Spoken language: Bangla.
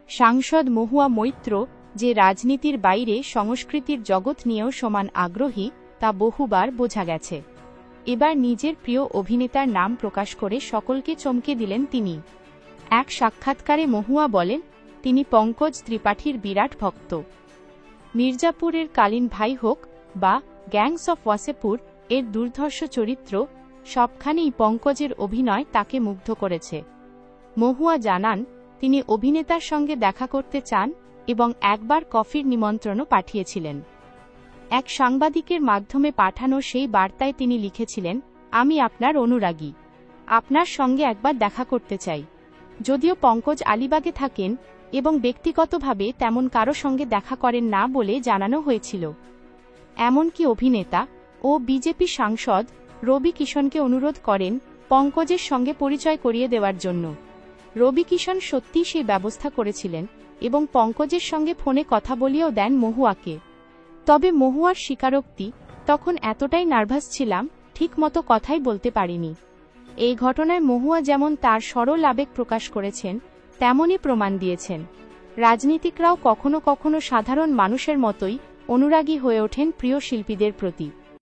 সাংসদ মহুয়া মৈত্র যে রাজনীতির বাইরে সংস্কৃতির জগৎ নিয়েও সমান আগ্রহী তা বহুবার বোঝা গেছে। এবার নিজের প্রিয় অভিনেতার নাম প্রকাশ করে সকলকে চমকে দিলেন তিনি। এক সাক্ষাৎকারে মহুয়া বলেন, তিনি পঙ্কজ ত্রিপাঠীর বিরাট ভক্ত। মির্জাপুরের কালীন ভাই হোক বা গ্যাংস অফ ওয়াসেপুর এর দুর্ধর্ষ চরিত্র, সবখানেই পঙ্কজের অভিনয় তাকে মুগ্ধ করেছে। মহুয়া জানান, তিনি অভিনেতার সঙ্গে দেখা করতে চান এবং একবার কফির নিমন্ত্রণও পাঠিয়েছিলেন। এক সাংবাদিকের মাধ্যমে পাঠানো সেই বার্তায় তিনি লিখেছিলেন, আমি আপনার অনুরাগী, আপনার সঙ্গে একবার দেখা করতে চাই। যদিও পঙ্কজ আলিবাগে থাকেন এবং ব্যক্তিগতভাবে তেমন কারো সঙ্গে দেখা করেন না বলে জানানো হয়েছিল। এমনকি অভিনেতা ও বিজেপি সাংসদ রবি কিষণকে অনুরোধ করেন পঙ্কজের সঙ্গে পরিচয় করিয়ে দেওয়ার জন্য। রবি কিষণ সত্যিই সেই ব্যবস্থা করেছিলেন এবং পঙ্কজের সঙ্গে ফোনে কথা বলিয়েও দেন মহুয়াকে। তবে মহুয়ার স্বীকারোক্তি, তখন এতটাই নার্ভাস ছিলাম, ঠিক মতো কথাই বলতে পারিনি। এই ঘটনায় মহুয়া যেমন তার সরল আবেগ প্রকাশ করেছেন, তেমনই প্রমাণ দিয়েছেন। রাজনীতিকরাও কখনো কখনো সাধারণ মানুষের মতোই অনুরাগী হয়ে ওঠেন প্রিয় শিল্পীদের প্রতি।